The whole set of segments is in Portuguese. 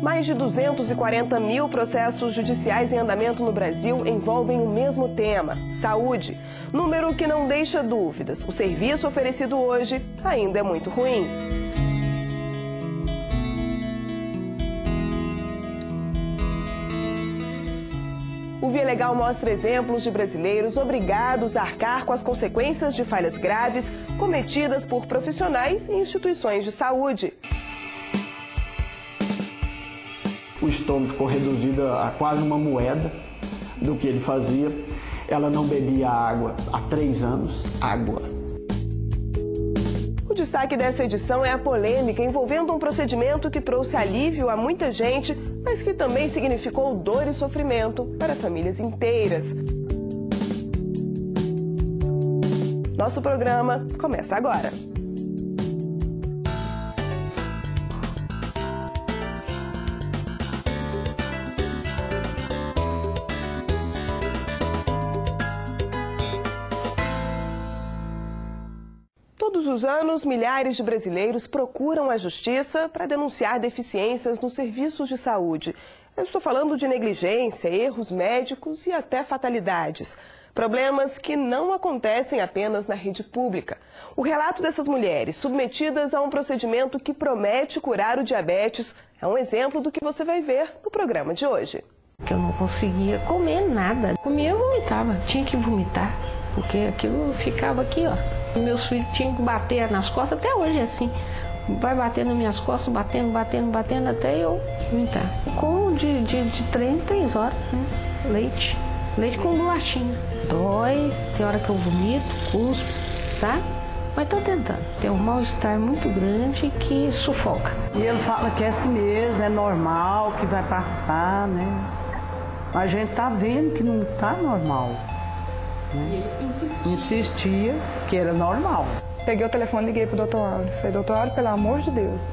Mais de 240 mil processos judiciais em andamento no Brasil envolvem o mesmo tema, saúde. Número que não deixa dúvidas. O serviço oferecido hoje ainda é muito ruim. O Via Legal mostra exemplos de brasileiros obrigados a arcar com as consequências de falhas graves cometidas por profissionais e instituições de saúde. O estômago ficou reduzido a quase uma moeda do que ele fazia. Ela não bebia água há 3 anos. Água. O destaque dessa edição é a polêmica envolvendo um procedimento que trouxe alívio a muita gente, mas que também significou dor e sofrimento para famílias inteiras. Nosso programa começa agora. Todos os anos, milhares de brasileiros procuram a justiça para denunciar deficiências nos serviços de saúde. Eu estou falando de negligência, erros médicos e até fatalidades. Problemas que não acontecem apenas na rede pública. O relato dessas mulheres, submetidas a um procedimento que promete curar o diabetes, é um exemplo do que você vai ver no programa de hoje. Eu não conseguia comer nada. Comia, eu vomitava. Tinha que vomitar, porque aquilo ficava aqui, ó. Meus filhos tinham que bater nas costas, até hoje é assim. Vai batendo nas minhas costas, batendo, até eu vomitar. Com de 3 em 3 horas, né? Leite com bolachinha. Dói, tem hora que eu vomito, cuspo, sabe? Mas tô tentando. Tem um mal-estar muito grande que sufoca. E ele fala que é assim mesmo, é normal, que vai passar, né? Mas a gente tá vendo que não tá normal. Insistia que era normal. Peguei o telefone e liguei pro Dr. Áureo. Falei, Dr. Áureo, pelo amor de Deus.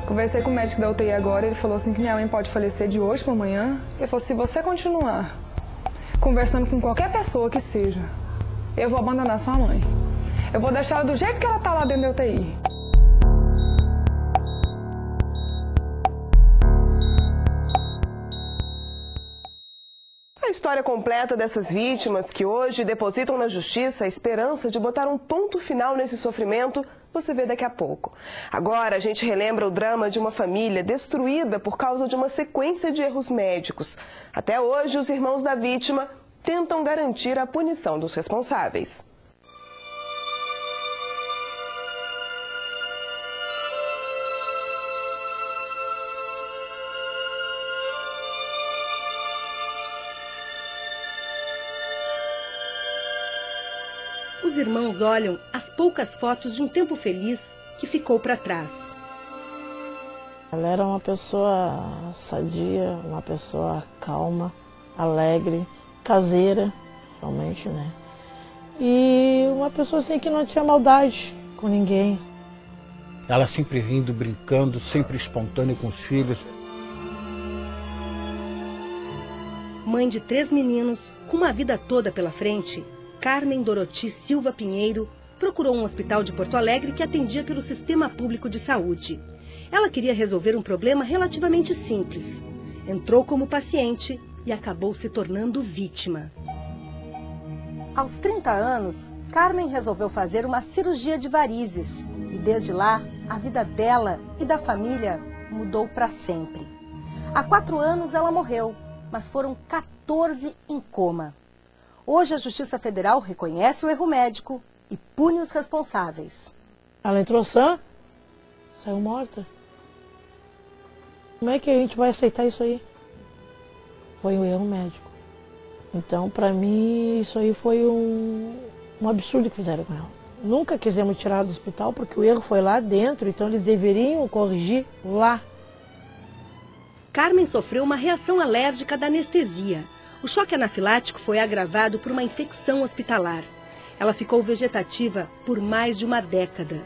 Conversei com o médico da UTI agora, ele falou assim que minha mãe pode falecer de hoje para amanhã. Ele falou, se você continuar conversando com qualquer pessoa que seja, eu vou abandonar sua mãe. Eu vou deixar ela do jeito que ela tá lá dentro da UTI. A história completa dessas vítimas que hoje depositam na justiça a esperança de botar um ponto final nesse sofrimento, você vê daqui a pouco. Agora a gente relembra o drama de uma família destruída por causa de uma sequência de erros médicos. Até hoje, os irmãos da vítima tentam garantir a punição dos responsáveis. Os irmãos olham as poucas fotos de um tempo feliz que ficou para trás. Ela era uma pessoa sadia, uma pessoa calma, alegre, caseira, realmente, né? E uma pessoa assim que não tinha maldade com ninguém. Ela sempre rindo, brincando, sempre espontânea com os filhos. Mãe de 3 meninos, com uma vida toda pela frente, Carmen Doroti Silva Pinheiro procurou um hospital de Porto Alegre que atendia pelo Sistema Público de Saúde. Ela queria resolver um problema relativamente simples. Entrou como paciente e acabou se tornando vítima. Aos 30 anos, Carmen resolveu fazer uma cirurgia de varizes e desde lá a vida dela e da família mudou para sempre. Há 4 anos ela morreu, mas foram 14 em coma. Hoje a Justiça Federal reconhece o erro médico e pune os responsáveis. Ela entrou sã, saiu morta. Como é que a gente vai aceitar isso aí? Foi um erro médico. Então, para mim, isso aí foi um absurdo que fizeram com ela. Nunca quisemos tirar do hospital porque o erro foi lá dentro, então eles deveriam corrigir lá. Carmen sofreu uma reação alérgica da anestesia. O choque anafilático foi agravado por uma infecção hospitalar. Ela ficou vegetativa por mais de uma década.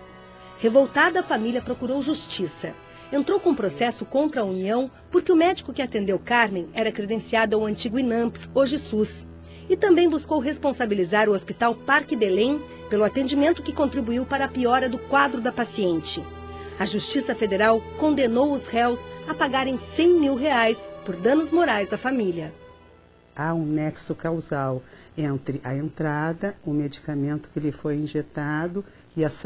Revoltada, a família procurou justiça. Entrou com processo contra a União porque o médico que atendeu Carmen era credenciado ao antigo INAMPS, hoje SUS. E também buscou responsabilizar o Hospital Parque Belém pelo atendimento que contribuiu para a piora do quadro da paciente. A Justiça Federal condenou os réus a pagarem R$100 mil por danos morais à família. Há um nexo causal entre a entrada, o medicamento que lhe foi injetado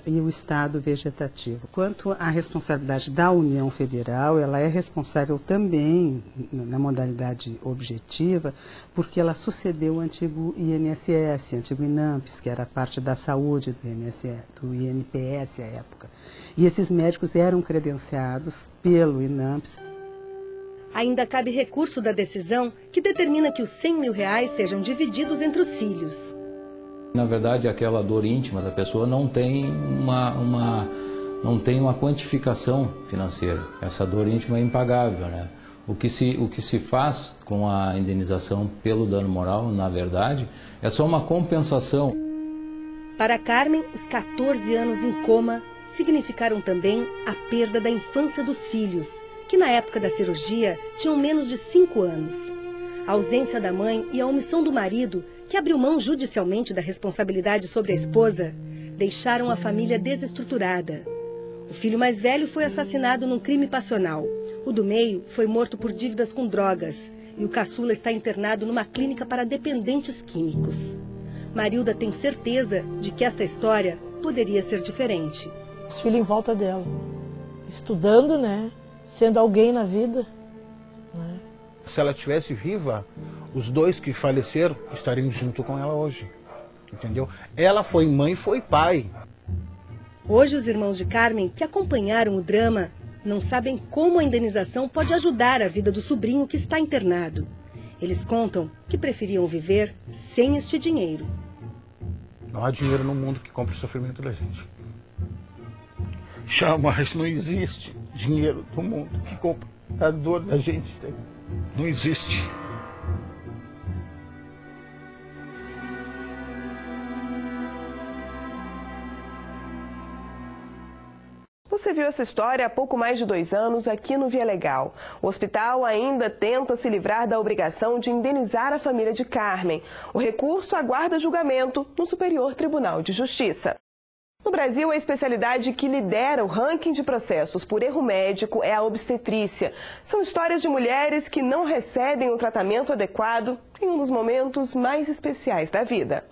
e o estado vegetativo. Quanto à responsabilidade da União Federal, ela é responsável também, na modalidade objetiva, porque ela sucedeu o antigo INSS, antigo INAMPS, que era parte da saúde do INSS, do INPS à época. E esses médicos eram credenciados pelo INAMPS. Ainda cabe recurso da decisão que determina que os R$100 mil sejam divididos entre os filhos. Na verdade, aquela dor íntima da pessoa não tem uma quantificação financeira. Essa dor íntima é impagável, né? O que se faz com a indenização pelo dano moral, na verdade, é só uma compensação. Para Carmen, os 14 anos em coma significaram também a perda da infância dos filhos, que na época da cirurgia tinham menos de 5 anos. A ausência da mãe e a omissão do marido, que abriu mão judicialmente da responsabilidade sobre a esposa, deixaram a família desestruturada. O filho mais velho foi assassinado num crime passional. O do meio foi morto por dívidas com drogas. E o caçula está internado numa clínica para dependentes químicos. Marilda tem certeza de que esta história poderia ser diferente. Os filhos em volta dela, estudando, né? Sendo alguém na vida, né? Se ela estivesse viva, os dois que faleceram estariam junto com ela hoje, entendeu? Ela foi mãe e foi pai. Hoje os irmãos de Carmen, que acompanharam o drama, não sabem como a indenização pode ajudar a vida do sobrinho que está internado. Eles contam que preferiam viver sem este dinheiro. Não há dinheiro no mundo que compre o sofrimento da gente. Jamais não existe dinheiro no mundo que compre a dor da gente. Não existe. Você viu essa história há pouco mais de 2 anos aqui no Via Legal. O hospital ainda tenta se livrar da obrigação de indenizar a família de Carmen. O recurso aguarda julgamento no Superior Tribunal de Justiça. No Brasil, a especialidade que lidera o ranking de processos por erro médico é a obstetrícia. São histórias de mulheres que não recebem o tratamento adequado em um dos momentos mais especiais da vida.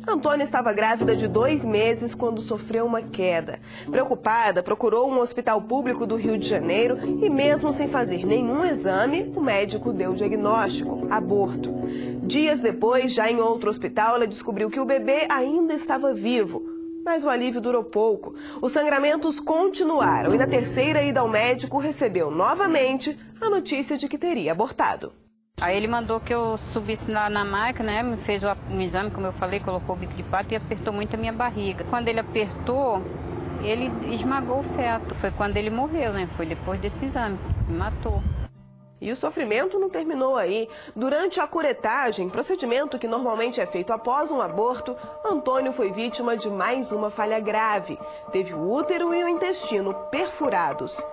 Antônia estava grávida de 2 meses quando sofreu uma queda. Preocupada, procurou um hospital público do Rio de Janeiro e, mesmo sem fazer nenhum exame, o médico deu o diagnóstico: aborto. Dias depois, já em outro hospital, ela descobriu que o bebê ainda estava vivo. Mas o alívio durou pouco. Os sangramentos continuaram e, na terceira ida ao médico, recebeu novamente a notícia de que teria abortado. Aí ele mandou que eu subisse lá na máquina, né? Me fez um exame, como eu falei, colocou o bico de pato e apertou muito a minha barriga. Quando ele apertou, ele esmagou o feto. Foi quando ele morreu, né? Foi depois desse exame, me matou. E o sofrimento não terminou aí. Durante a curetagem, procedimento que normalmente é feito após um aborto, Antônio foi vítima de mais uma falha grave. Teve o útero e o intestino perfurados.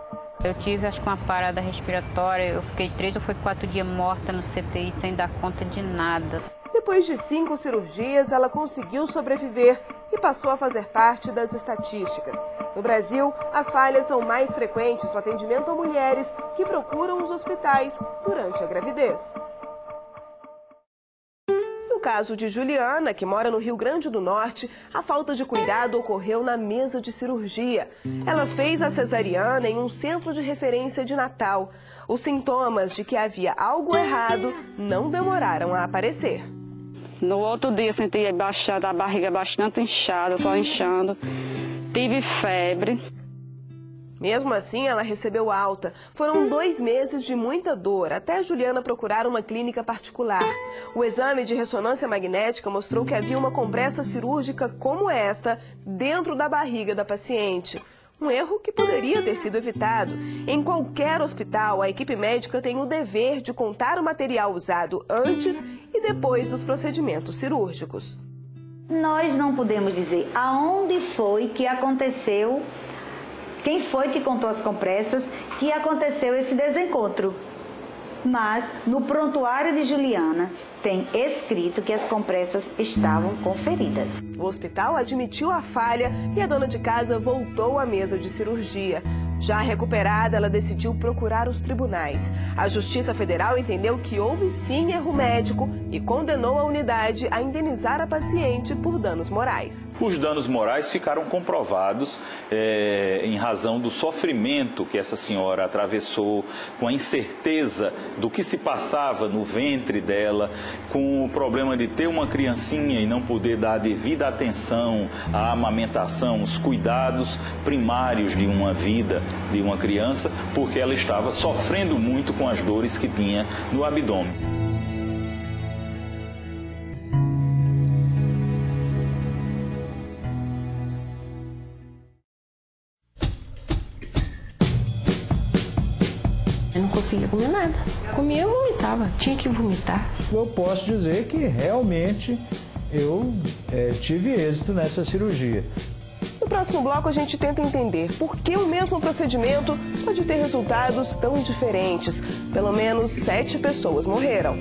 Eu tive, acho que uma parada respiratória, eu fiquei 3 ou 4 dias morta no CTI sem dar conta de nada. Depois de 5 cirurgias, ela conseguiu sobreviver e passou a fazer parte das estatísticas. No Brasil, as falhas são mais frequentes no atendimento a mulheres que procuram os hospitais durante a gravidez. No caso de Juliana, que mora no Rio Grande do Norte, a falta de cuidado ocorreu na mesa de cirurgia. Ela fez a cesariana em um centro de referência de Natal. Os sintomas de que havia algo errado não demoraram a aparecer. No outro dia senti a barriga bastante inchada, só inchando. Tive febre. Mesmo assim, ela recebeu alta. Foram 2 meses de muita dor, até Juliana procurar uma clínica particular. O exame de ressonância magnética mostrou que havia uma compressa cirúrgica como esta dentro da barriga da paciente. Um erro que poderia ter sido evitado. Em qualquer hospital, a equipe médica tem o dever de contar o material usado antes e depois dos procedimentos cirúrgicos. Nós não podemos dizer aonde foi que aconteceu, quem foi que contou as compressas, que aconteceu esse desencontro. mas no prontuário de Juliana tem escrito que as compressas estavam conferidas. O hospital admitiu a falha e a dona de casa voltou à mesa de cirurgia. Já recuperada, ela decidiu procurar os tribunais. A Justiça Federal entendeu que houve sim erro médico e condenou a unidade a indenizar a paciente por danos morais. Os danos morais ficaram comprovados em razão do sofrimento que essa senhora atravessou, com a incerteza do que se passava no ventre dela, com o problema de ter uma criancinha e não poder dar a devida atenção à amamentação, os cuidados primários de uma vida, de uma criança, porque ela estava sofrendo muito com as dores que tinha no abdômen. Eu não conseguia comer nada. Comia, eu vomitava. Tinha que vomitar. Eu posso dizer que realmente eu tive êxito nessa cirurgia. No próximo bloco, a gente tenta entender por que o mesmo procedimento pode ter resultados tão diferentes. Pelo menos 7 pessoas morreram.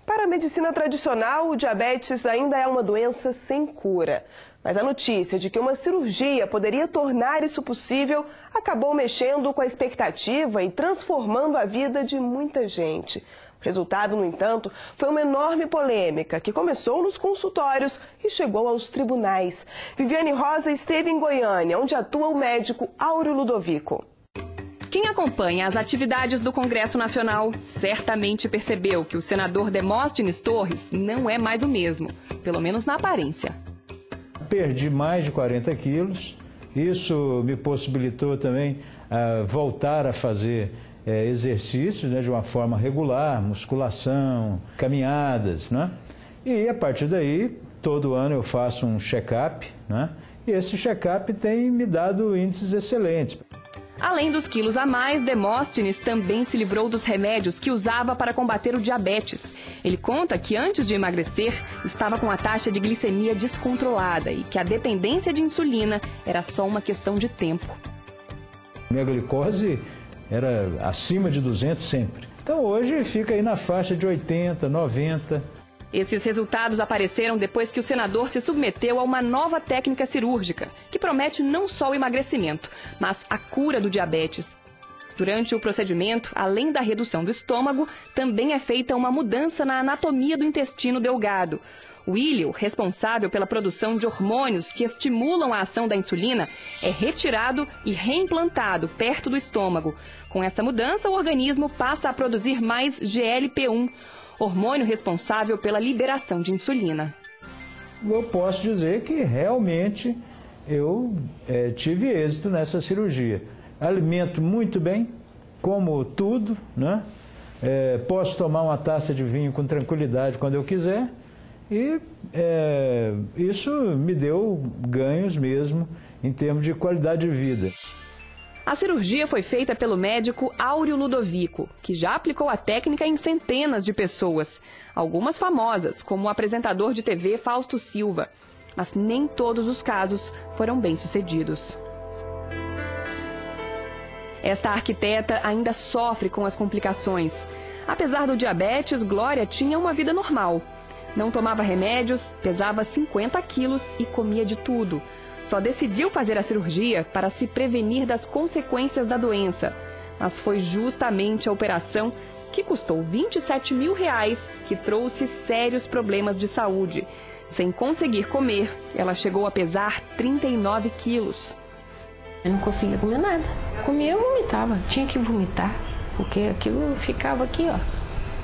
Para a medicina tradicional, o diabetes ainda é uma doença sem cura. Mas a notícia de que uma cirurgia poderia tornar isso possível acabou mexendo com a expectativa e transformando a vida de muita gente. O resultado, no entanto, foi uma enorme polêmica que começou nos consultórios e chegou aos tribunais. Viviane Rosa esteve em Goiânia, onde atua o médico Áureo Ludovico. Quem acompanha as atividades do Congresso Nacional certamente percebeu que o senador Demóstenes Torres não é mais o mesmo, pelo menos na aparência. Perdi mais de 40 quilos, isso me possibilitou também voltar a fazer exercícios, né, de uma forma regular, musculação, caminhadas, né? E a partir daí, todo ano eu faço um check-up, né? E esse check-up tem me dado índices excelentes. Além dos quilos a mais, Demóstenes também se livrou dos remédios que usava para combater o diabetes. Ele conta que antes de emagrecer, estava com a taxa de glicemia descontrolada e que a dependência de insulina era só uma questão de tempo. Minha glicose era acima de 200 sempre. Então hoje fica aí na faixa de 80, 90. Esses resultados apareceram depois que o senador se submeteu a uma nova técnica cirúrgica, que promete não só o emagrecimento, mas a cura do diabetes. Durante o procedimento, além da redução do estômago, também é feita uma mudança na anatomia do intestino delgado. O íleo, responsável pela produção de hormônios que estimulam a ação da insulina, é retirado e reimplantado perto do estômago. Com essa mudança, o organismo passa a produzir mais GLP-1, hormônio responsável pela liberação de insulina. Eu posso dizer que realmente eu tive êxito nessa cirurgia. Alimento muito bem, como tudo, né? Posso tomar uma taça de vinho com tranquilidade quando eu quiser e isso me deu ganhos mesmo em termos de qualidade de vida. A cirurgia foi feita pelo médico Áureo Ludovico, que já aplicou a técnica em centenas de pessoas, algumas famosas, como o apresentador de TV Fausto Silva. Mas nem todos os casos foram bem-sucedidos. Esta arquiteta ainda sofre com as complicações. Apesar do diabetes, Glória tinha uma vida normal. Não tomava remédios, pesava 50 quilos e comia de tudo. Só decidiu fazer a cirurgia para se prevenir das consequências da doença. Mas foi justamente a operação que custou R$27 mil que trouxe sérios problemas de saúde. Sem conseguir comer, ela chegou a pesar 39 quilos. Eu não conseguia comer nada. Comia, eu vomitava. Tinha que vomitar, porque aquilo ficava aqui, ó.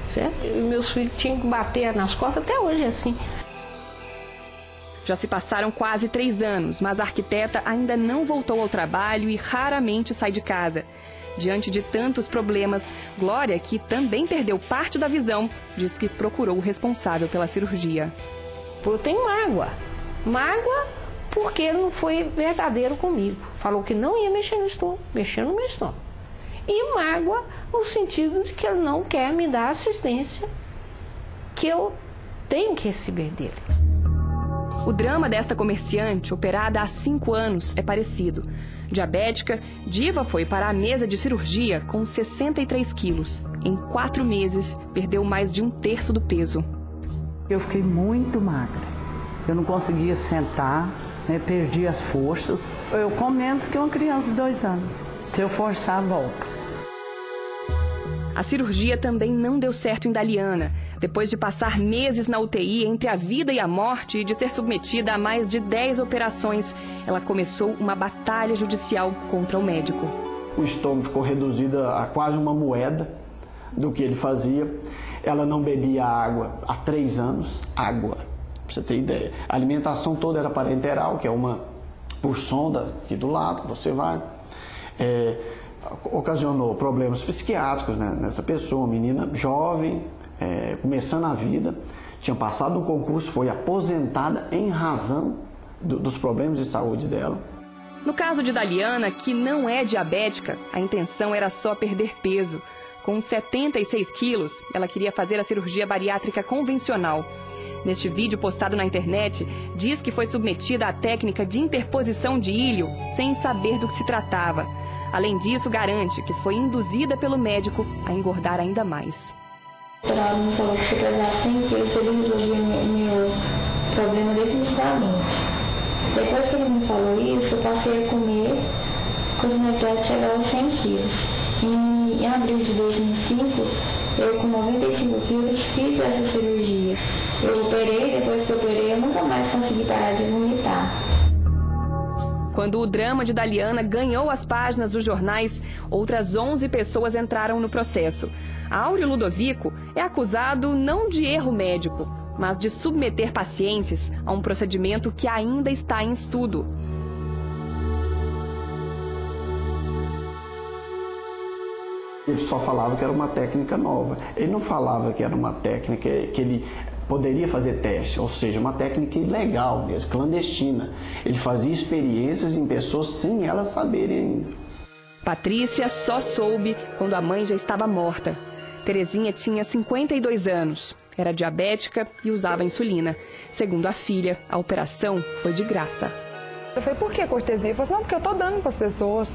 Certo? E meus filhos tinham que bater nas costas, até hoje é assim. Já se passaram quase 3 anos, mas a arquiteta ainda não voltou ao trabalho e raramente sai de casa. Diante de tantos problemas, Glória, que também perdeu parte da visão, diz que procurou o responsável pela cirurgia. Eu tenho mágoa. Mágoa porque ele não foi verdadeiro comigo. Falou que não ia mexer no estômago, mexeu no meu estômago. E mágoa no sentido de que ele não quer me dar assistência que eu tenho que receber dele. O drama desta comerciante, operada há 5 anos, é parecido. Diabética, Diva foi para a mesa de cirurgia com 63 quilos. Em 4 meses, perdeu mais de 1/3 do peso. Eu fiquei muito magra. Eu não conseguia sentar, né? Perdi as forças. Eu com menos que uma criança de 2 anos. Se eu forçar, volta. A cirurgia também não deu certo em Daliana. Depois de passar meses na UTI entre a vida e a morte e de ser submetida a mais de 10 operações, ela começou uma batalha judicial contra o médico. O estômago ficou reduzido a quase uma moeda do que ele fazia. Ela não bebia água há 3 anos, água, pra você ter ideia. A alimentação toda era parenteral, que é uma por sonda aqui do lado, você vai. Ocasionou problemas psiquiátricos, né, nessa pessoa, uma menina jovem, começando a vida, tinha passado um concurso, foi aposentada em razão dos problemas de saúde dela. No caso de Daliana, que não é diabética, a intenção era só perder peso. Com 76 quilos, ela queria fazer a cirurgia bariátrica convencional. Neste vídeo postado na internet, diz que foi submetida à técnica de interposição de íleo sem saber do que se tratava. Além disso, garante que foi induzida pelo médico a engordar ainda mais. O doutor me falou que se eu pesar 100 quilos, ele resolvia meu problema definitivamente. Depois que ele me falou isso, eu passei a comer com os meus dias chegaram aos 100 quilos. Em abril de 2005, eu com 95 quilos fiz essa cirurgia. Eu operei, depois que eu operei, eu nunca mais consegui parar de vomitar. Quando o drama de Daliana ganhou as páginas dos jornais, outras 11 pessoas entraram no processo. Áureo Ludovico é acusado não de erro médico, mas de submeter pacientes a um procedimento que ainda está em estudo. Ele só falava que era uma técnica nova. Ele não falava que era uma técnica que ele poderia fazer teste, ou seja, uma técnica ilegal mesmo, clandestina. Ele fazia experiências em pessoas sem elas saberem ainda. Patrícia só soube quando a mãe já estava morta. Terezinha tinha 52 anos, era diabética e usava insulina. Segundo a filha, a operação foi de graça. Eu falei, por que cortesia? Eu falei, não, porque eu estou dando para as pessoas,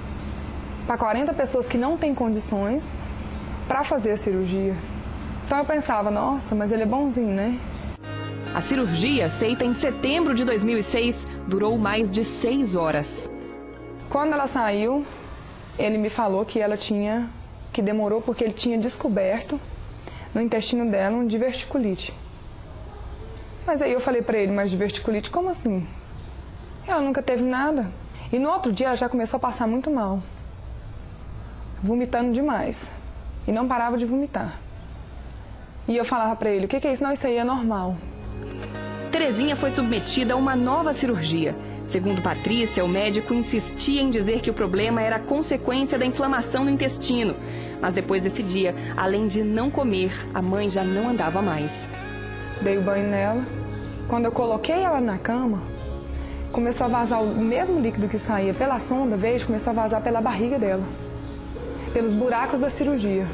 para 40 pessoas que não têm condições para fazer a cirurgia. Então eu pensava, nossa, mas ele é bonzinho, né? A cirurgia, feita em setembro de 2006, durou mais de 6 horas. Quando ela saiu, ele me falou que que demorou porque ele tinha descoberto no intestino dela um diverticulite. Mas aí eu falei pra ele, mas diverticulite, como assim? Ela nunca teve nada. E no outro dia ela já começou a passar muito mal, vomitando demais. E não parava de vomitar. E eu falava pra ele, o que é isso? Não, isso aí é normal. Terezinha foi submetida a uma nova cirurgia. Segundo Patrícia, o médico insistia em dizer que o problema era consequência da inflamação no intestino. Mas depois desse dia, além de não comer, a mãe já não andava mais. Dei o banho nela. Quando eu coloquei ela na cama, começou a vazar o mesmo líquido que saía pela sonda, começou a vazar pela barriga dela, pelos buracos da cirurgia.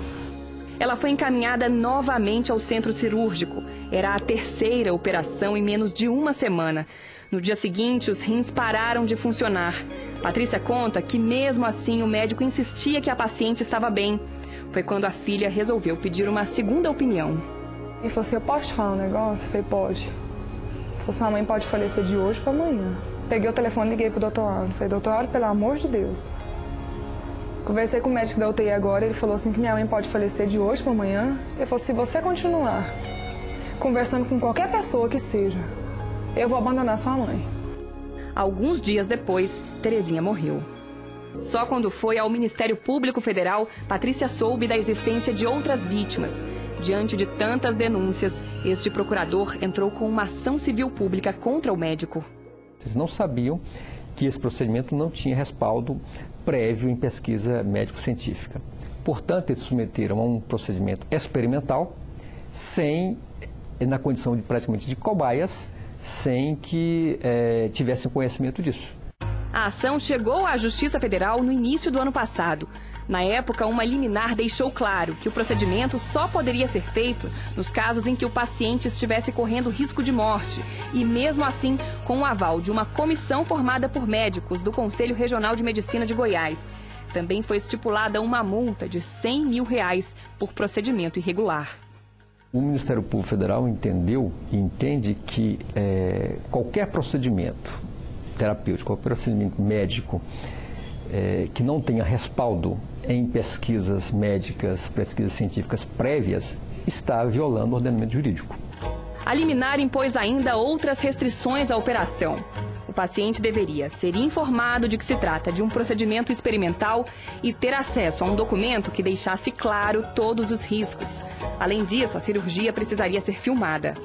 Ela foi encaminhada novamente ao centro cirúrgico. Era a 3ª operação em menos de uma semana. No dia seguinte, os rins pararam de funcionar. Patrícia conta que, mesmo assim, o médico insistia que a paciente estava bem. Foi quando a filha resolveu pedir uma segunda opinião. Ele falou assim, eu posso te falar um negócio? Eu falei, pode. Ele falou, sua mãe pode falecer de hoje para amanhã. Peguei o telefone e liguei pro doutor Áureo. Falei, doutor Áureo, pelo amor de Deus. Conversei com o médico da UTI agora, ele falou assim que minha mãe pode falecer de hoje para amanhã. Ele falou, se você continuar conversando com qualquer pessoa que seja, eu vou abandonar sua mãe. Alguns dias depois, Terezinha morreu. Só quando foi ao Ministério Público Federal, Patrícia soube da existência de outras vítimas. Diante de tantas denúncias, este procurador entrou com uma ação civil pública contra o médico. Eles não sabiam que esse procedimento não tinha respaldo prévio em pesquisa médico-científica. Portanto, eles submeteram a um procedimento experimental, na condição praticamente de cobaias, sem que tivessem conhecimento disso. A ação chegou à Justiça Federal no início do ano passado. Na época, uma liminar deixou claro que o procedimento só poderia ser feito nos casos em que o paciente estivesse correndo risco de morte e, mesmo assim, com o aval de uma comissão formada por médicos do Conselho Regional de Medicina de Goiás. Também foi estipulada uma multa de R$100 mil por procedimento irregular. O Ministério Público Federal entendeu e entende que qualquer procedimento terapêutico, qualquer procedimento médico que não tenha respaldo em pesquisas médicas, pesquisas científicas prévias, está violando o ordenamento jurídico. A liminar impôs ainda outras restrições à operação. O paciente deveria ser informado de que se trata de um procedimento experimental e ter acesso a um documento que deixasse claro todos os riscos. Além disso, a cirurgia precisaria ser filmada.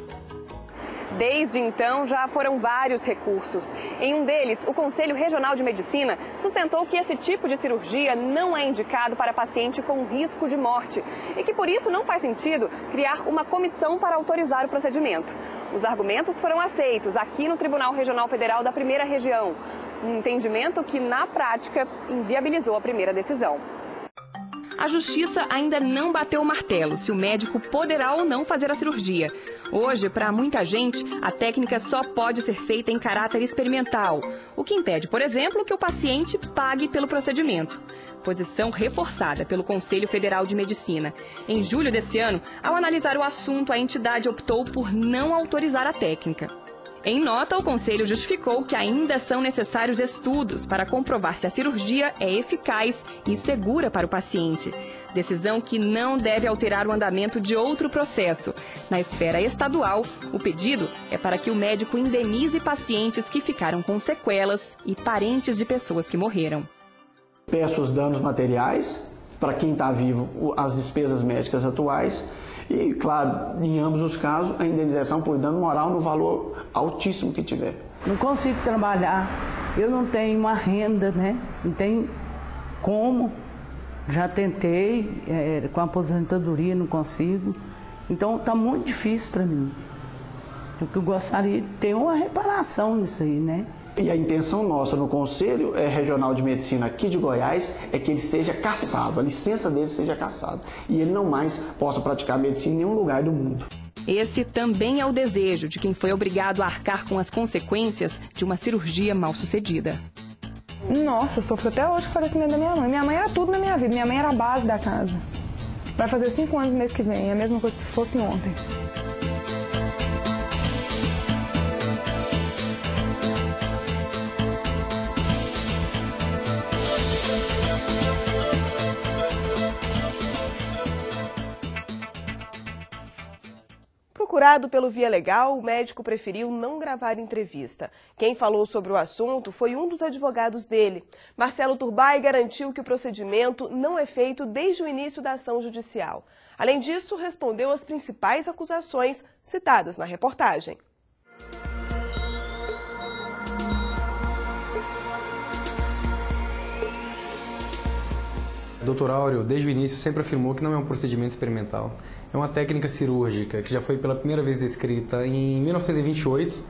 Desde então, já foram vários recursos. Em um deles, o Conselho Regional de Medicina sustentou que esse tipo de cirurgia não é indicado para paciente com risco de morte e que, por isso, não faz sentido criar uma comissão para autorizar o procedimento. Os argumentos foram aceitos aqui no Tribunal Regional Federal da Primeira Região, um entendimento que, na prática, inviabilizou a primeira decisão. A Justiça ainda não bateu o martelo se o médico poderá ou não fazer a cirurgia. Hoje, para muita gente, a técnica só pode ser feita em caráter experimental, o que impede, por exemplo, que o paciente pague pelo procedimento. Posição reforçada pelo Conselho Federal de Medicina. Em julho desse ano, ao analisar o assunto, a entidade optou por não autorizar a técnica. Em nota, o Conselho justificou que ainda são necessários estudos para comprovar se a cirurgia é eficaz e segura para o paciente. Decisão que não deve alterar o andamento de outro processo. Na esfera estadual, o pedido é para que o médico indenize pacientes que ficaram com sequelas e parentes de pessoas que morreram. Peço os danos materiais, para quem está vivo, as despesas médicas atuais. E, claro, em ambos os casos, a indenização por dano moral no valor altíssimo que tiver. Não consigo trabalhar, eu não tenho uma renda, né? Não tenho como. Já tentei, com a aposentadoria não consigo. Então está muito difícil para mim. Eu gostaria de ter uma reparação nisso aí, né? E a intenção nossa no Conselho Regional de Medicina aqui de Goiás é que ele seja cassado, a licença dele seja cassada e ele não mais possa praticar medicina em nenhum lugar do mundo. Esse também é o desejo de quem foi obrigado a arcar com as consequências de uma cirurgia mal sucedida. Nossa, eu sofro até hoje com o falecimento da minha mãe. Minha mãe era tudo na minha vida, minha mãe era a base da casa. Vai fazer 5 anos no mês que vem, é a mesma coisa que se fosse ontem. Procurado pelo Via Legal, o médico preferiu não gravar entrevista. Quem falou sobre o assunto foi um dos advogados dele. Marcelo Turbay garantiu que o procedimento não é feito desde o início da ação judicial. Além disso, respondeu às principais acusações citadas na reportagem. Dr. Áureo, desde o início, sempre afirmou que não é um procedimento experimental. É uma técnica cirúrgica que já foi pela primeira vez descrita em 1928,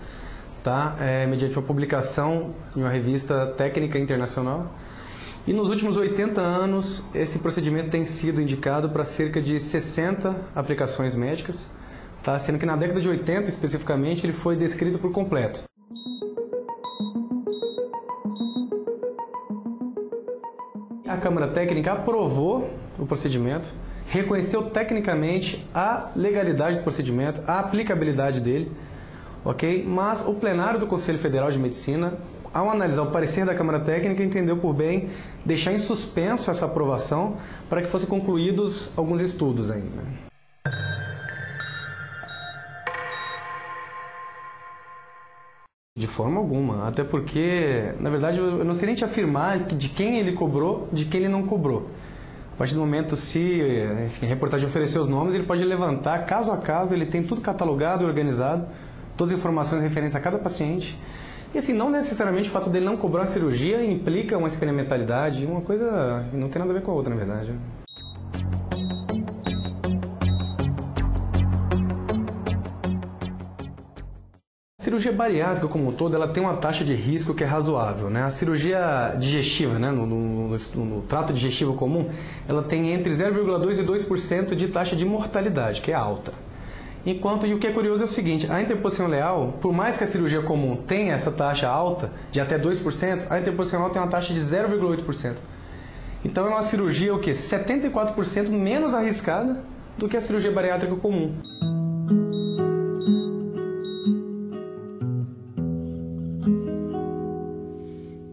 mediante uma publicação em uma revista técnica internacional. E nos últimos 80 anos, esse procedimento tem sido indicado para cerca de 60 aplicações médicas, sendo que na década de 80, especificamente, ele foi descrito por completo. A Câmara Técnica aprovou o procedimento, reconheceu tecnicamente a legalidade do procedimento, a aplicabilidade dele, ok? Mas o plenário do Conselho Federal de Medicina, ao analisar o parecer da Câmara Técnica, entendeu por bem deixar em suspenso essa aprovação para que fossem concluídos alguns estudos ainda. De forma alguma, até porque, na verdade, eu não sei nem te afirmar de quem ele cobrou, de quem ele não cobrou. A partir do momento, se a reportagem oferecer os nomes, ele pode levantar, caso a caso, ele tem tudo catalogado e organizado, todas as informações referentes a cada paciente. E assim, não necessariamente o fato dele não cobrar uma cirurgia implica uma experimentalidade, uma coisa não tem nada a ver com a outra, na verdade. A cirurgia bariátrica como um todo, ela tem uma taxa de risco que é razoável, né? A cirurgia digestiva, né, no trato digestivo comum, ela tem entre 0,2% e 2% de taxa de mortalidade, que é alta. E o que é curioso é o seguinte, a interposição ileal, por mais que a cirurgia comum tenha essa taxa alta, de até 2%, a interposição ileal tem uma taxa de 0,8%. Então é uma cirurgia, 74% menos arriscada do que a cirurgia bariátrica comum.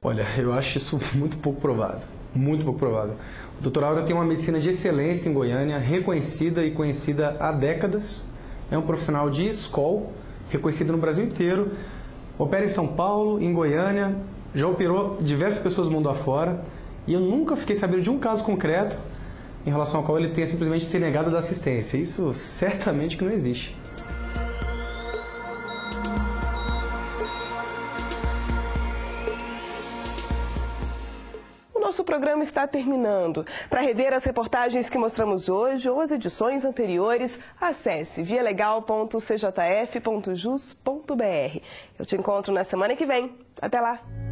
Olha, eu acho isso muito pouco provável, muito pouco provável. O Dr. Áureo tem uma medicina de excelência em Goiânia, reconhecida e conhecida há décadas. É um profissional de escola, reconhecido no Brasil inteiro. Opera em São Paulo, em Goiânia, já operou diversas pessoas do mundo afora. E eu nunca fiquei sabendo de um caso concreto em relação ao qual ele tenha simplesmente se negado da assistência. Isso certamente que não existe. Nosso programa está terminando. Para rever as reportagens que mostramos hoje ou as edições anteriores, acesse vialegal.cjf.jus.br. Eu te encontro na semana que vem. Até lá!